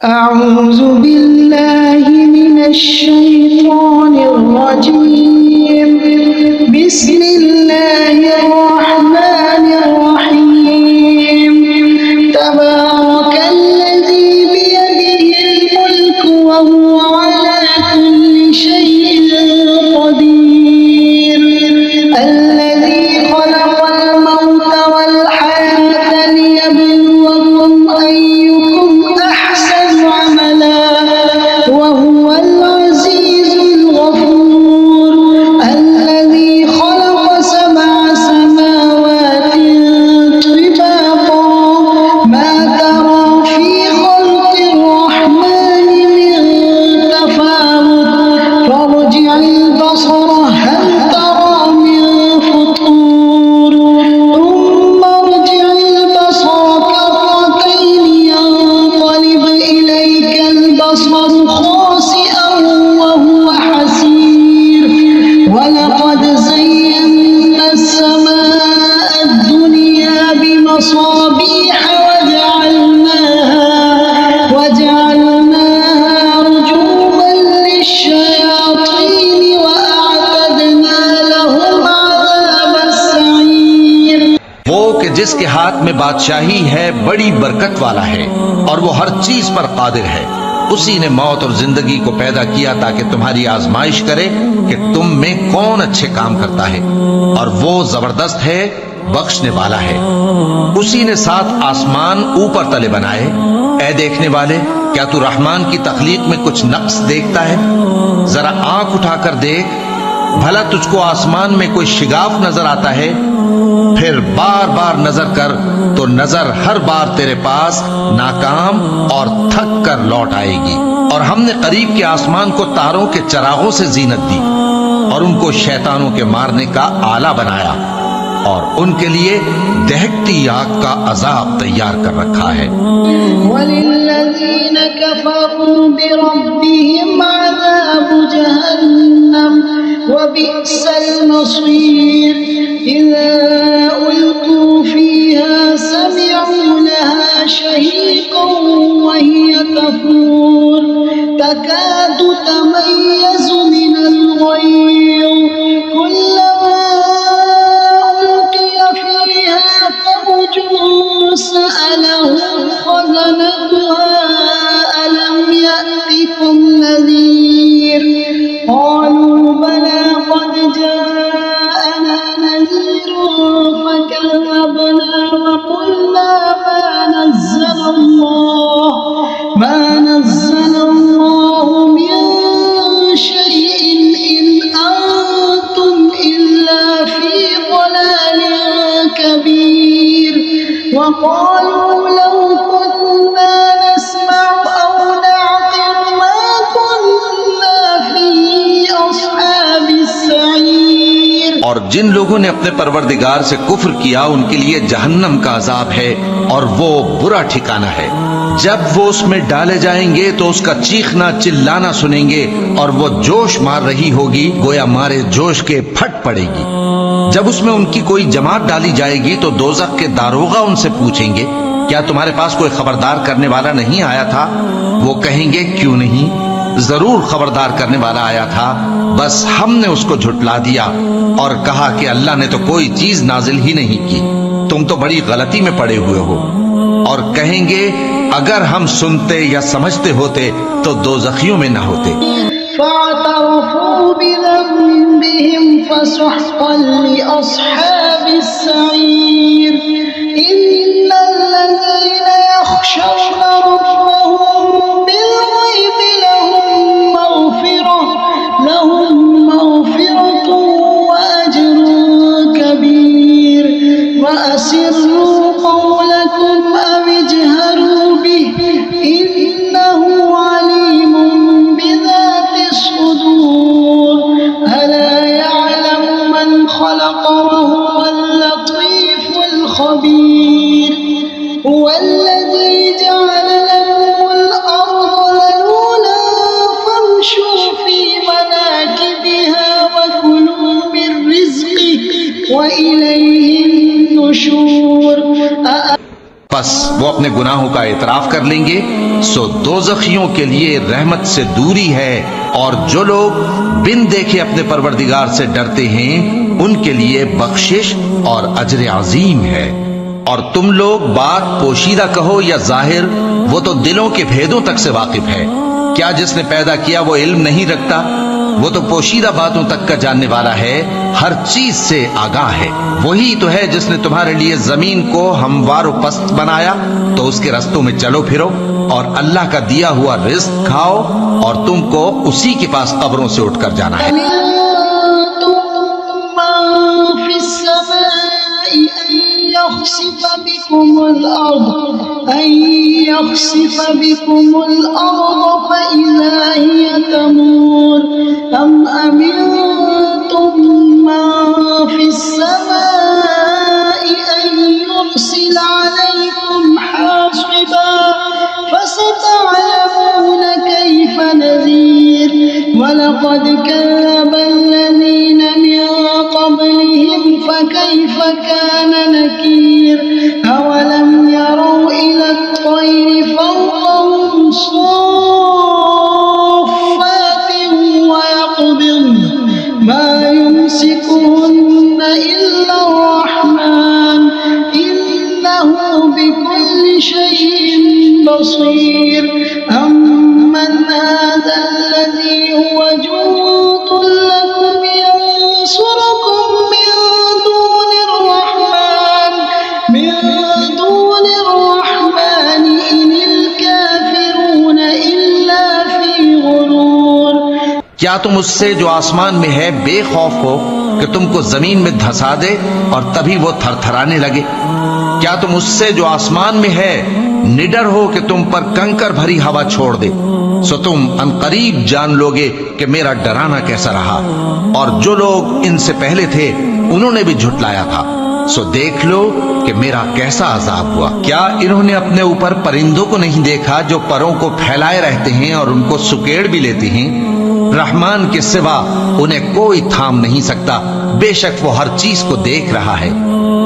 أعوذ بالله من الشيطان الرجيم بسم الله الرحمن الرحيم تبارك الذي بيده الملك وهو على كل شيء قدير الذي خلق الموت والحياة ليبلوكم أيكم أحسن عملا وهو العزيز الغفور الذي خلق سبع سماوات طباقا ما ترى في خلق الرحمن من تفاوت فارجع البصر هل ترى من فطور ثم ارجع البصر كرتين ينقلب إليك البصر خاسئا وهو حسير ولقد زينا السماء الدنيا بمصابيح وجعلناها رجوما للشياطين وأعتدنا لهم عذاب السعير वो कि जिसके हाथ में बादशाही है बड़ी बरकत वाला है और वो हर चीज पर कादिर है। उसी ने मौत और जिंदगी को पैदा किया ताकि तुम्हारी आजमाइश करे कि तुम में कौन अच्छे काम करता है और वो जबरदस्त है, बख्शने वाला है। उसी ने 7 आसमान ऊपर तले बनाए। ऐ देखने वाले, क्या तू रहमान की तख्लीक में कुछ नक्स देखता है? जरा आंख उठाकर देख, भला तुझको आसमान में कोई शिगाफ नजर आता है? फिर बार बार नजर कर तो नजर हर बार तेरे पास नाकाम और थक कर लौट आएगी। और हमने करीब के आसमान को तारों के चरागों से जीनत दी और उनको शैतानों के मारने का आला बनाया और उनके लिए दहकती आग का अजाब तैयार कर रखा है। वलिल्लज़ीन कफ़रू बिरब्बिहिम अज़ाबु जहन्नम वबिअसल मसीर इज़ा उल्क़ू फ़ीहा समिअू लहा शहीक़न वहिय तफ़ूर तकादु तमय्यज़ु मिनल ग़यज़ कुल्लमा سألهم خزنتها ألم يأتكم نذير قالوا بلى قد جاءنا نذير فكذبنا وقلنا ما نزل الله من شيء إن أنتم إلا في ضلال كبير وقالوا لو كنا نسمع أو نعقل ما كنا في أصحاب السعير। और जिन लोगों ने अपने परवरदिगार से कुफ्र किया उनके लिए जहन्नम का अजाब है और वो बुरा ठिकाना है। जब वो उसमें डाले जाएंगे तो उसका चीखना चिल्लाना सुनेंगे और वो जोश मार रही होगी गोया मारे जोश के फट पड़ेगी। जब उसमें उनकी कोई जमात डाली जाएगी तो दोज़ख के दारोगा उनसे पूछेंगे, क्या तुम्हारे पास कोई खबरदार करने वाला नहीं आया था? वो कहेंगे, क्यों नहीं, जरूर खबरदार करने वाला आया था, बस हमने उसको झुटला दिया और कहा कि अल्लाह ने तो कोई चीज नाजिल ही नहीं की, तुम तो बड़ी गलती में पड़े हुए हो। और कहेंगे, अगर हम सुनते या समझते होते तो दोज़खियों में न होते। فاعترفوا بذنبهم فسحقا لأصحاب السعير إن الذين يخشون ربهم بالغيب لهم مغفرة وأجر كبير وأسروا قولكم أو اجهروا به إنه عليم بذات الصدور ألا يعلم من خلق وهو اللطيف الخبير هو الذي جعل वो अपने गुनाहों का एतराफ कर लेंगे, सो दोज़खियों के लिए रहमत से दूरी है, और जो लोग बिन देखे अपने परवरदिगार से डरते हैं उनके लिए बख्शिश और अजर अजीम है। और तुम लोग बात पोशीदा कहो या जाहिर, वो तो दिलों के भेदों तक से वाकिफ है। क्या जिसने पैदा किया वो इल्म नहीं रखता? वो तो पोशीदा बातों तक का जानने वाला है, हर चीज से आगाह है। वही तो है जिसने तुम्हारे लिए जमीन को हमवार पस्त बनाया, तो उसके रस्तों में चलो फिरो और अल्लाह का दिया हुआ रिज्क खाओ, और तुमको उसी के पास कब्रों से उठकर जाना है। वलक़द कज़्ज़ब अल्लज़ीन मिन क़ब्लिहिम फ़कैफ़ कान नकीर अवलम यरौ इला त्तय्रि फ़ौक़हुम सफ़्फ़ातिन वयक़बिضन मा युमसिकुहुन्न इल्ला अर्रहमान इन्नहु बिकुल्लि शैइन बसीर। अम्मन हाज़ा الذي هو جند لكم ينصركم من دون الرحمن إن الكافرون إلا في غرور। क्या तुम उससे जो आसमान में है बेखौफ हो कि तुमको जमीन में धंसा दे और तभी वो थरथराने लगे? क्या तुम उससे जो आसमान में है निडर हो कि तुम पर कंकर भरी हवा छोड़ दे? सो तुम अनकरीब जान लोगे कि मेरा डराना कैसा रहा, और जो लोग इनसे पहले थे उन्होंने भी झुटलाया था। सो देख लो कि मेरा कैसा अजाब हुआ। क्या इन्होंने अपने ऊपर परिंदों को नहीं देखा जो परों को फैलाए रहते हैं और उनको सुकेड़ भी लेते हैं? रहमान के सिवा उन्हें कोई थाम नहीं सकता, बेशक वो हर चीज को देख रहा है।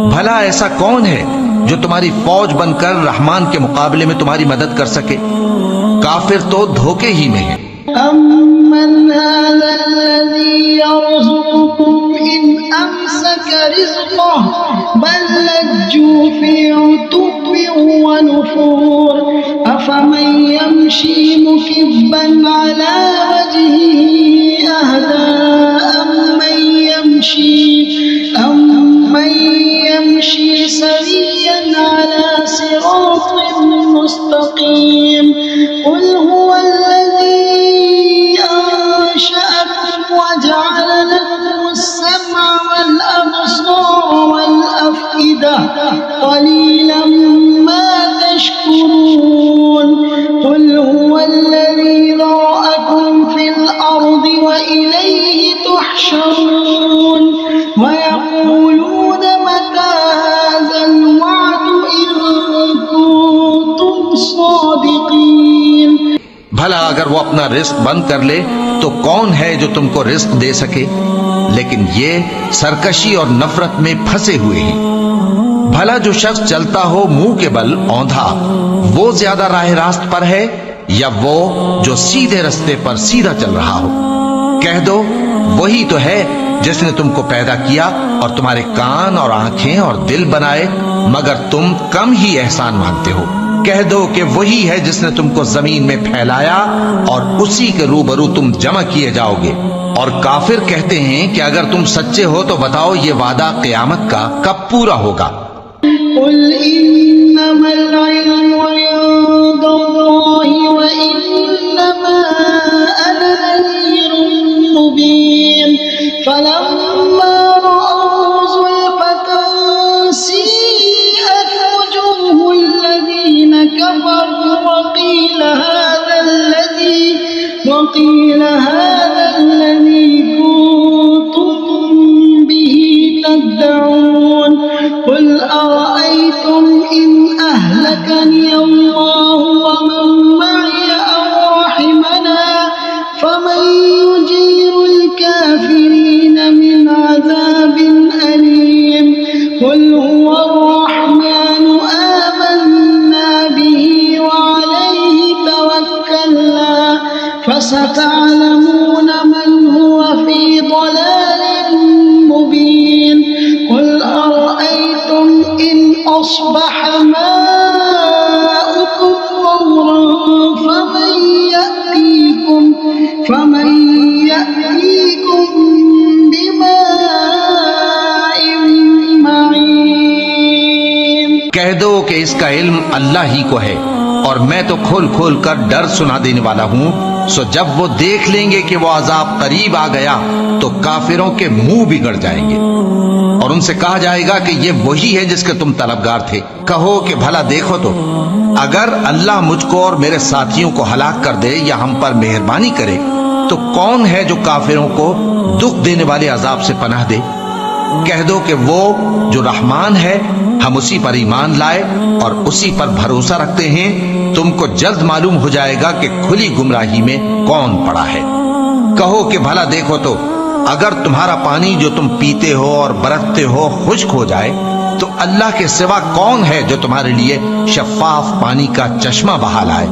भला ऐसा कौन है जो तुम्हारी फौज बनकर रहमान के मुकाबले में तुम्हारी मदद कर सके? काफिर तो धोखे ही में है। अम्मन हाज़ल्लज़ी यर्ज़ुकुकुम इन अमसक रिज़्क़हु बल लज्जू फी उतुव्विन व नुफूर अफमन यमशी मुकिब्बन अला वजहिही अहदा अम्मन यमशी सविय्यन अला सिरातिन मुस्तक़ीम। क़ुल हुवल्लज़ी अंशअकुम वजअल लकुमुस-समअ वल-अब्सार वल-अफ़इदा क़लीलन मा तशकुरून। क़ुल हुवल्लज़ी ज़रअकुम फ़िल-अर्दि व इलैहि तुहशरून। वयक़ूलून मता हाज़ल वअदु इन कुन्तुम सादिक़ीन। भला अगर वो अपना रिस्क बंद कर ले तो कौन है जो तुमको रिस्क दे सके? लेकिन ये सरकशी और नफरत में फंसे हुए हैं। भला जो शख्स चलता हो मुंह के बल औंधा, वो ज्यादा राह रास्त पर है या वो जो सीधे रास्ते पर सीधा चल रहा हो? कह दो वही तो है जिसने तुमको पैदा किया और तुम्हारे कान और आंखें और दिल बनाए, मगर तुम कम ही एहसान मानते हो। कह दो कि वही है जिसने तुमको जमीन में फैलाया और उसी के रूबरू तुम जमा किए जाओगे। और काफिर कहते हैं कि अगर तुम सच्चे हो तो बताओ ये वादा क़यामत का कब पूरा होगा? कुल इन्नमल इल्मु इंदल्लाहि व इन्नमा अना नज़ीरुम मुबीन। फलम्मा रअव ज़ुल्फ़तन सीअत वुजूहुल्लज़ीना कफ़रू वक़ील हाज़ा الذي كنتم به تدعون قل أرأيتم إن أهلكني الله ومن معي أو رحمنا فمن يجير الكافرين من عذاب أليم قل هو الرحمن آمنا فستعلمون من هو في ضلال مبين قل أرأيتم إن أصبح ماؤكم غورا فمن يأتيكم بماء معين। कह दो कि इसका इल्म अल्लाह ही को है और मैं तो खोल खोल कर डर सुना देने वाला हूँ। सो जब वो देख लेंगे कि वो अजाब करीब आ गया तो काफिरों के मुंह बिगड़ जाएंगे और उनसे कहा जाएगा कि ये वही है जिसके तुम तलबगार थे। कहो कि भला देखो तो अगर अल्लाह मुझको और मेरे साथियों को हलाक कर दे या हम पर मेहरबानी करे तो कौन है जो काफिरों को दुख देने वाले अजाब से पनाह दे। कह दो कि वो जो रहमान है हम उसी पर ईमान लाए और उसी पर भरोसा रखते हैं। तुमको जल्द मालूम हो जाएगा कि खुली गुमराही में कौन पड़ा है। कहो कि भला देखो तो अगर तुम्हारा पानी जो तुम पीते हो और बरतते हो खुश्क हो जाए तो अल्लाह के सिवा कौन है जो तुम्हारे लिए शफाफ पानी का चश्मा बहा लाए।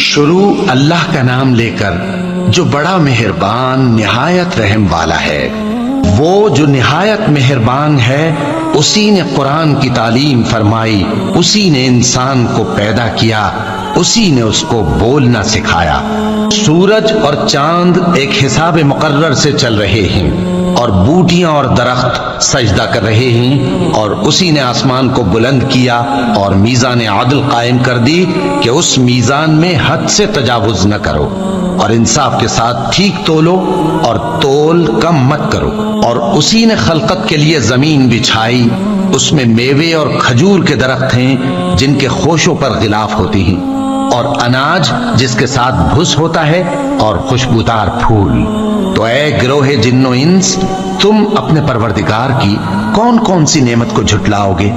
शुरू अल्लाह का नाम लेकर जो बड़ा मेहरबान निहायत रहम वाला है। वो जो निहायत मेहरबान है उसी ने कुरान की तालीम फरमाई, उसी ने इंसान को पैदा किया, उसी ने उसको बोलना सिखाया। सूरज और चांद एक हिसाब मुकर्रर से चल रहे हैं और बूटियां और दरख्त सजदा कर रहे हैं और उसी ने आसमान को बुलंद किया और मीज़ान आदल कायम कर दी कि उस मीज़ान में हद से तजावुज न करो और इंसाफ के साथ ठीक तोलो और तोल कम मत करो। और उसी ने खलकत के लिए जमीन बिछाई, उसमें मेवे और खजूर के दरख्त हैं जिनके खोशों पर गिलाफ होती हैं और अनाज जिसके साथ भुस होता है और खुशबूदार फूल। तो ऐ गिरोहे जिन्नो इंस, तुम अपने परवरदिगार की कौन कौन सी नेमत को झुटलाओगे।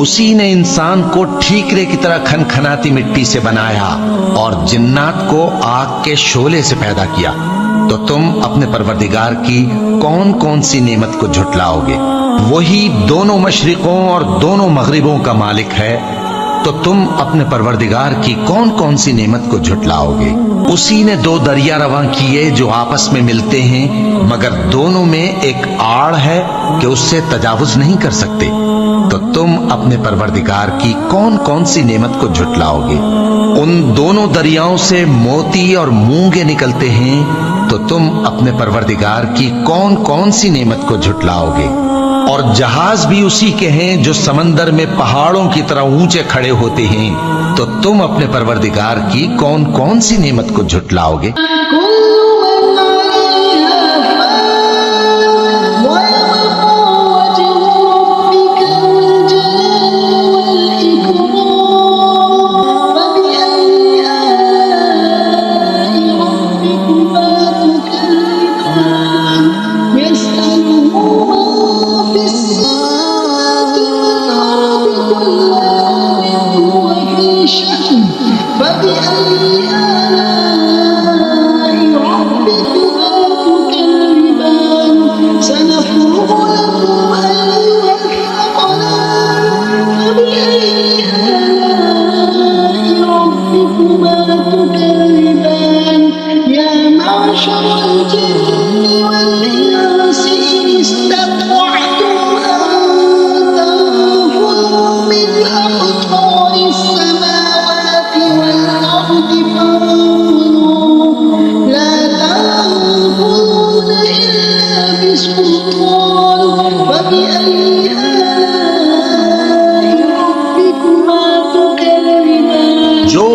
उसी ने इंसान को ठीकरे की तरह खनखनाती मिट्टी से बनाया और जिन्नात को आग के शोले से पैदा किया। तो तुम अपने परवरदिगार की कौन कौन सी नेमत को झुटलाओगे। वही दोनों मशरिकों और दोनों मगरिबों का मालिक है, तो तुम अपने परवरदिगार की कौन कौन सी नेमत को झुटलाओगे। उसी ने दो दरिया रवां किए जो आपस में मिलते हैं, मगर दोनों में एक आड़ है कि उससे तजावुज नहीं कर सकते। तो तुम अपने परवरदिगार की कौन कौन सी नेमत को झुटलाओगे। उन दोनों दरियाओं से मोती और मूंगे निकलते हैं तो तुम अपने परवरदिगार की कौन कौन सी नेमत को झुटलाओगे? और जहाज भी उसी के हैं जो समंदर में पहाड़ों की तरह ऊंचे खड़े होते हैं, तो तुम अपने परवरदिगार की कौन कौन सी नेमत को झुटलाओगे?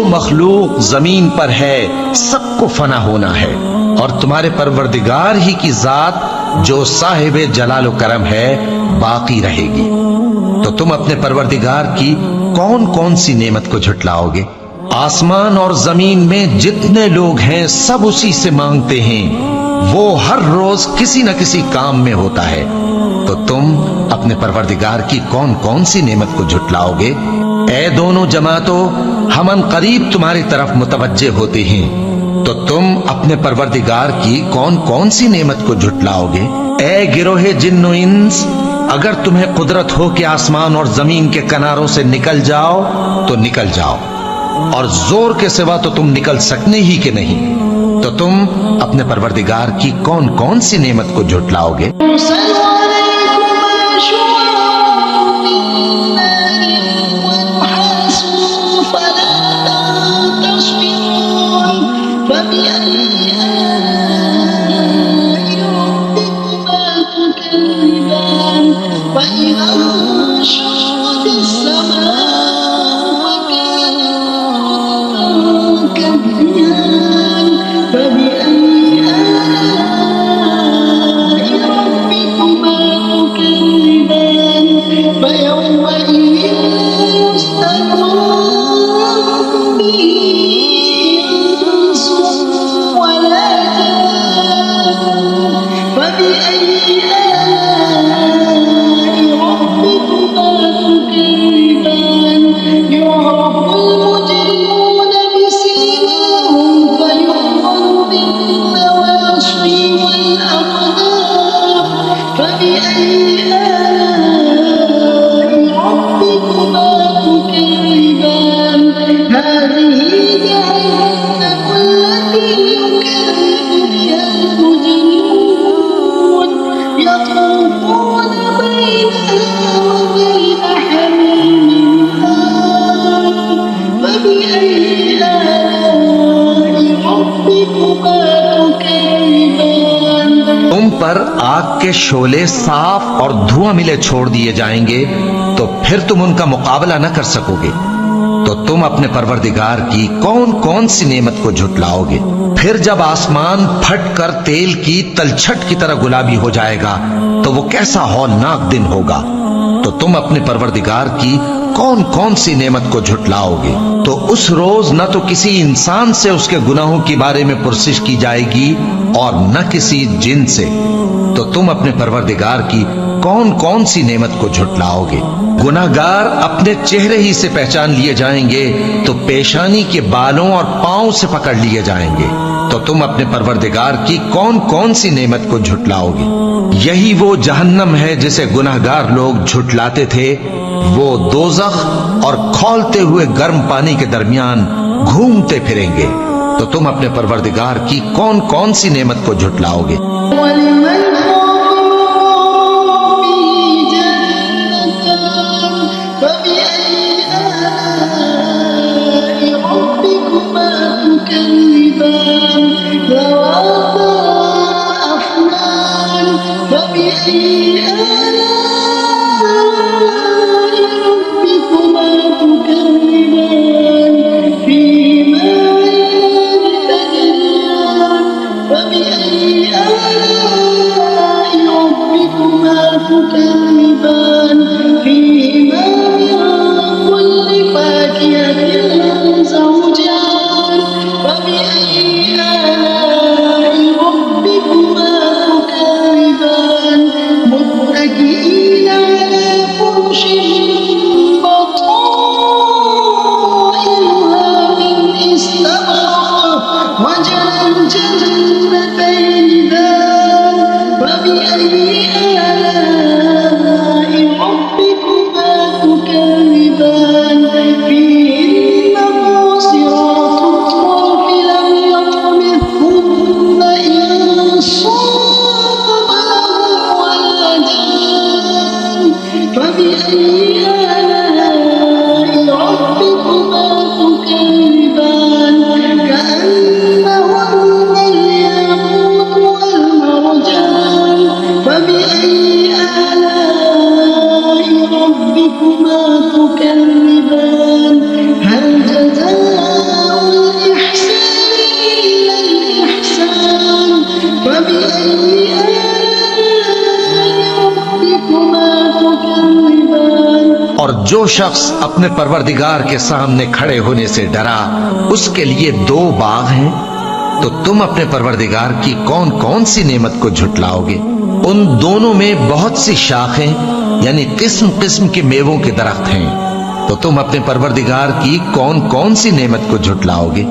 मखलूक जमीन पर है सबको फना होना है, और तुम्हारे परवरदिगार ही की जात जो साहिबे जलालो करम है बाकी रहेगी। तो तुम अपने परवरदिगार की कौन कौन सी नेमत को झुटलाओगे? आसमान और जमीन में जितने लोग हैं सब उसी से मांगते हैं, वो हर रोज किसी न किसी काम में होता है। तो तुम अपने परवरदिगार की कौन कौन सी नेमत को झुटलाओगे? ए दोनों जमातों, हम करीब तुम्हारी तरफ मुतवज्जे होते हैं, तो तुम अपने परवरदिगार की कौन कौन सी नेमत को झुटलाओगे? ए गिरोहे जिन्नो इंस, अगर तुम्हें कुदरत हो कि आसमान और जमीन के किनारों से निकल जाओ तो निकल जाओ, और जोर के सिवा तो तुम निकल सकने ही के नहीं। तो तुम अपने परवरदिगार की कौन कौन सी नेमत को झुटलाओगे? पर आग के शोले साफ और धुआं मिले छोड़ दिए जाएंगे, तो फिर तुम उनका मुकाबला न कर सकोगे। तो तुम अपने परवरदिगार की कौन कौन सी नेमत को झुटलाओगे? फिर जब आसमान फट कर तेल की तलछट की तरह गुलाबी हो जाएगा, तो वो कैसा हौलनाक दिन होगा। तो तुम अपने परवरदिगार की कौन कौन सी नेमत को झुटलाओगे? तो उस रोज न तो किसी इंसान से उसके गुनाहों के बारे में पुरसिश की जाएगी और न किसी जिन से। तो तुम अपने परवरदिगार की कौन कौन सी नेमत को झुटलाओगे? गुनाहगार अपने चेहरे ही से पहचान लिए जाएंगे, तो पेशानी के बालों और पांव से पकड़ लिए जाएंगे। तो तुम अपने परवरदिगार की कौन कौन सी नेमत को झुटलाओगे? यही वो जहन्नम है जिसे गुनाहगार लोग झुटलाते थे। वो दोज़ख और खौलते हुए गर्म पानी के दरमियान घूमते फिरेंगे। तो तुम अपने परवरदिगार की कौन कौन सी नेमत को झुटलाओगे? فبأي آلاء ربكما تكذبان ذواتا فبأي آلاء ربكما تكذبان فيما عينان تجريان فبأي آلاء ربكما تكذبان فيما من كل فاكهة زوجان فبأي آلاء ربكما تكذبان متكئين على فرش بطائنها من استبرق وجنى الجنتين دان فبأي آلاء ربكما تكذبان فيهن قاصرات الطرف لم يطمثهن إنس قبلهم ولا جان فبأي آلاء ربكما تكذبان كأنهن الياقوت والمرجان فبأي آلاء ربكما تكذبان هل جزاء الإحسان إلا الإحسان فبأي آلاء ربكما تكذبان और जो शख्स अपने परवरदिगार के सामने खड़े होने से डरा उसके लिए दो बाग हैं, तो तुम अपने परवरदिगार की कौन कौन सी नेमत को झुटलाओगे। उन दोनों में बहुत सी शाखें यानी किस्म किस्म के मेवों के दरख्त हैं, तो तुम अपने परवरदिगार की कौन कौन सी नेमत को झुटलाओगे।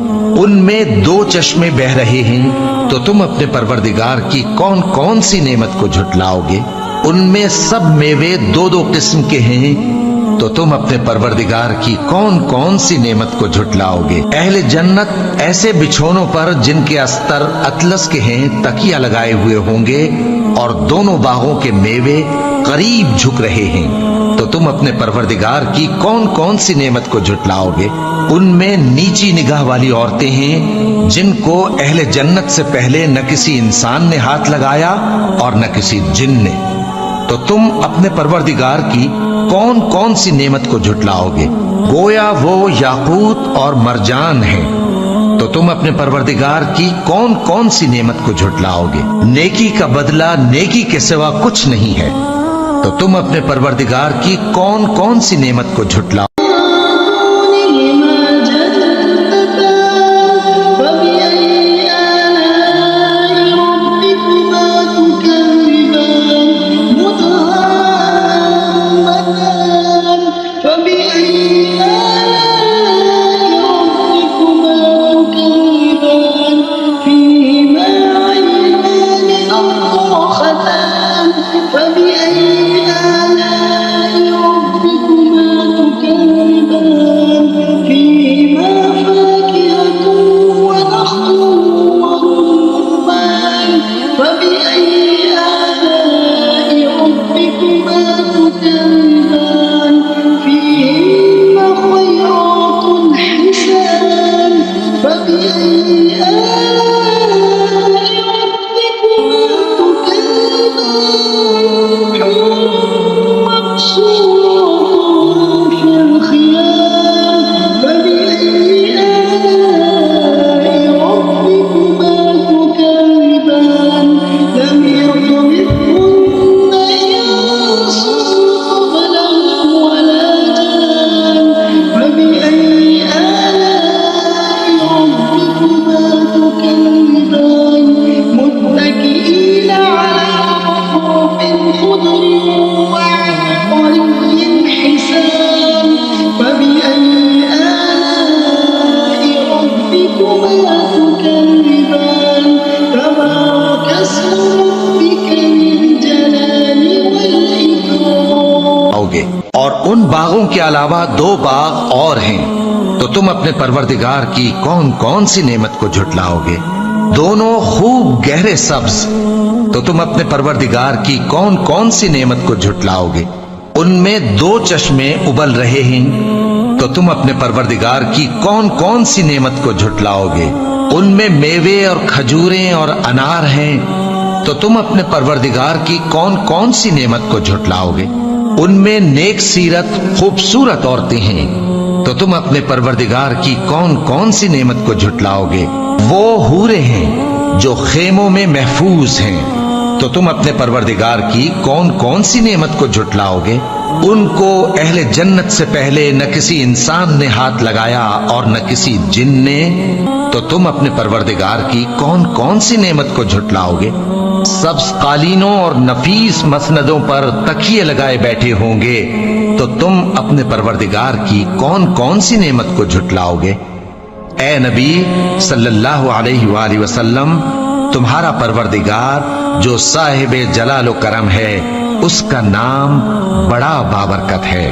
उनमें दो चश्मे बह रहे हैं, तो तुम अपने परवरदिगार की कौन कौन सी नेमत को झुटलाओगे। उनमें सब मेवे दो दो किस्म के हैं, तो तुम अपने परवरदिगार की कौन कौन सी नेमत को झुटलाओगे। अहले जन्नत ऐसे बिछौनों पर जिनके अस्तर अतलस के हैं तकिया लगाए हुए होंगे और दोनों बागों के मेवे करीब झुक रहे हैं, तो तुम अपने परवरदिगार की कौन कौन सी नेमत को झुटलाओगे। उनमें नीची निगाह वाली औरतें हैं जिनको अहले जन्नत से पहले न किसी इंसान ने हाथ लगाया और न किसी जिन ने, तो तुम अपने परवरदिगार की कौन कौन सी नेमत को झुटलाओगे। गोया वो याकूत और मरजान हैं, तो तुम अपने परवरदिगार की कौन कौन सी नेमत को झुटलाओगे। नेकी का बदला नेकी के सिवा कुछ नहीं है, तो तुम अपने परवरदिगार की कौन कौन सी नेमत को झुटलाओ। और उन बागों के अलावा दो बाग और हैं, तो तुम अपने परवरदिगार की कौन कौन सी नेमत को झुटलाओगे। दोनों खूब गहरे सब्ज, तो तुम अपने परवरदिगार की कौन कौन सी नेमत को झुटलाओगे। उनमें दो चश्मे उबल रहे हैं, तो तुम अपने परवरदिगार की कौन कौन सी नेमत को झुटलाओगे। उनमें मेवे और खजूरें और अनार हैं, तो तुम अपने परवरदिगार की कौन कौन सी नेमत को झुटलाओगे? उनमें नेक सीरत खूबसूरत औरतें हैं, तो तुम अपने परवरदिगार की कौन कौन सी नेमत को झुटलाओगे? वो हूरे हैं जो खेमों में महफूज हैं, तो तुम अपने परवरदिगार की कौन कौन सी नेमत को झुटलाओगे? उनको अहले जन्नत से पहले न किसी इंसान ने हाथ लगाया और न किसी जिन ने, तो तुम अपने परवरदिगार की कौन कौन सी नेमत को झुटलाओगे? सब्ज कालीनों और नफीस मसनदों पर तकिए लगाए बैठे होंगे, तो तुम अपने परवरदिगार की कौन कौन सी नेमत को झुटलाओगे? ए नबी सल्लल्लाहु अलैहि वसल्लम, तुम्हारा परवरदिगार जो साहिब जलाल व करम है, उसका नाम बड़ा बाबरकत है।